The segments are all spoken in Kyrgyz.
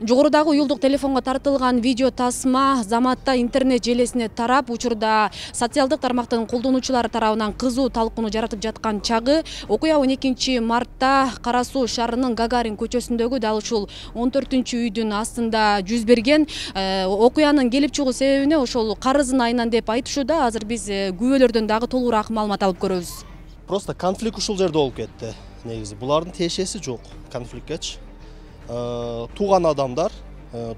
Жогорудагы уюлдук телефонго тартылган видео тасма заматта интернет желесине тарап, учурда социалдык тармактын колдонуучулары тарабынан кызуу талкууну жаратып жаткан чагы. Окуя 12 мартта Кара Суу шаарынын Гагарин көчөсүндөгү дал ушул 14-үйдүн астында жүз берген. Окуянын келип чыгуу себебине ошол карызын айынан деп айтышууда. Азыр биз күбөлөрдөн дагы толугураак маалымат алып көрөбүз. Просто конфликт ушул жерде болуп кетти. Негизи булардын тиешеси жок конфликтчи. Туган адамдар,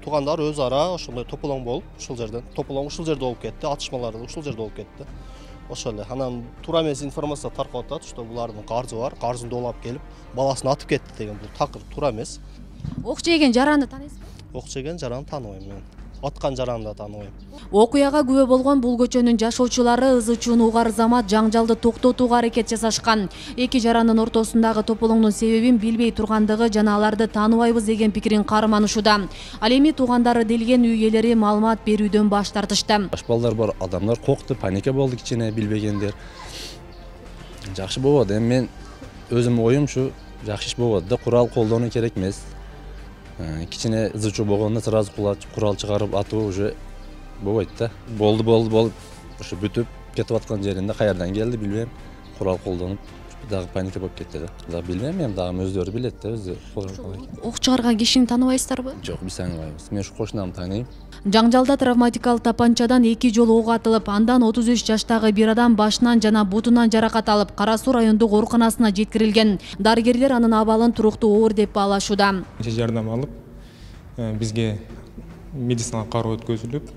тугандар өз ара ошондой тополоң болуп, ушул жерде болуп кетти, атышмалар да ушул жерде болуп кетти. Ошол эле. Анан туура эмес информация таркап атат, что булардын карзы бар, карзын доолап келип, баласын атып кетти деген бул такыр туура эмес. Ок жеген жаранды тааныйсызбы? Ок жеген жаранды тааныбайм мен. Аткан жаранды да тааныбайм. Окуяга күбө болгон бул көчөнүн жашоочулары ызы-чуун угар замат жаңжалды токтотууга аракет жасашкан. Эки жарандын ортосундагы тополоңдун себебин билбей тургандыгы жана аларды тааныбайбыз деген пикирин карманышууда. Ал эми туугандары делген үй ээлери маалымат берүүдөн баш тартышты. Жаш балдар бар, адамдар коркtu, паника болду кичине билбегендер. Жакшы болот. Эми мен өзүм оюм ушу жакшы иш болот да, курал колдонуу керек эмес. Кичине ызы-чуу болгондо сразу курал чыгарып атуу уже болбойт да. Болду ушу бүтүп кетип аткан жеринде каярдан келди билбейм. Курал колдонуп дагы паника болуп кетти да. Дагы билбейм, эми дагы өздөрү билет да, өзү. Ок чыгарган кишини тааныбайсыздарбы? Жок, биз тааныбайбыз. Мен ушу кошунамды тааныйм. Жаңжалда травматикалык тапанчадан 2 жолу ок атылып, андан 33 жаштагы бир адам башынан жана бутунан жаракат алып, Кара Суу райондук ооруканасына жеткирилген. Дарыгерлер анын абалын туруктуу оор деп баалашууда. Жардам алып, бизге медициналык кароо өткөзүлүп,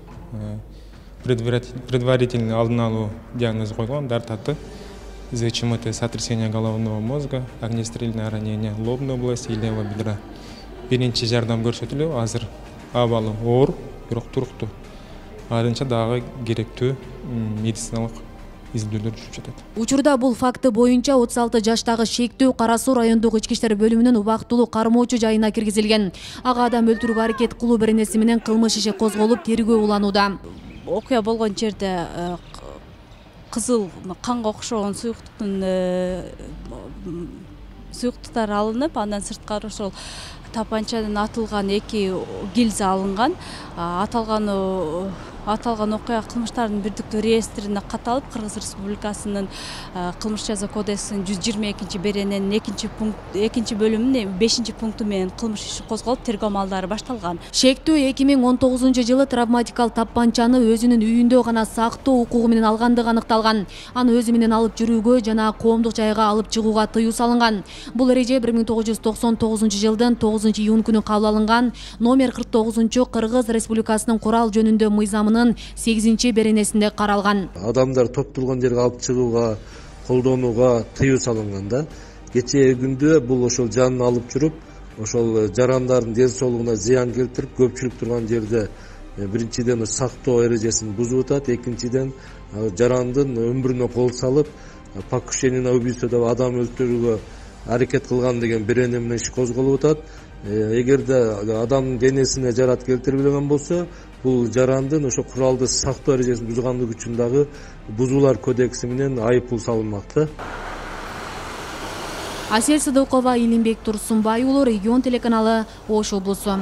предварительный алдын алуу диагнозу койгон, дартаты, ЗЧМТ, сотрясение головного мозга, огнестрельное ранение лобной области и левого бедра. Биринчи жардам көрсөтүлүп, азыр абалы оор, бирок туруктуу. Артынча дагы керектүү медициналык изилдөөлөр жүрүп жатат. Учурда бул факты боюнча 36 жаштагы шектүү Кара Суу райондук ички иштер бөлүмүнүн убактылуу кармоочу жайына киргизилген. Ага адам өлтүрүүгө аракет кылуу беренеси менен кылмыш иши козголуп, тергөө уланууда. Окуя болгон жерде кызыл канга окшогон суюктуктар алынып, андан сырткары ошол тапанчадан атылган 2 гильза алынган. Аталган окуя кылмыштардын бирдиктүү реестрине каталып, Кыргыз Республикасынын кылмыш жаза кодексинин 122-берененин 2 бөлүмүнүн 5 пункту менен кылмыш иши козголуп, тергөө амалдары башталган. Шектүү 2019-жылы травматикалык тапанчаны өзүнүн үйүндө гана сактоо укугу менен алгандыгы аныкталган. Аны өзү менен алып жүрүүгө жана коомдук жайга алып чыгууга тыюу салынган. Бул эреже 1999-жылдын 9-июнь күнү кабыл алынган номер 49 Кыргыз Республикасынын курал жөнүндө мыйзамынын 8 беренесинде каралган. Адамдар топтолгон жерге алып чыгууга, колдонууга тыюу салынган да. Кечээ күндө бул ошол жанын алып жүрүп, ошол жарандардын ден соолугуна зыян келтирип, көпчүлүк турган жерде биринчиден сактоо эрежесин бузуп атат, экинчиден жарандын өмүрүнө кол салып, покушение на убийство деп адам өлтүрүүгө аракет кылган деген берене менен иш козголуп атат. Эгерде адамдын денесине жарат келтирилген болсо, бул жарандын ошо куралды сактоо эрежесин бузгандыгы үчүн дагы бузуулар кодекси менен айып пул салынмак. Асел Сыдыкова, Илимбек Турсунбай уулу, Регион телеканалы, Ош облусу.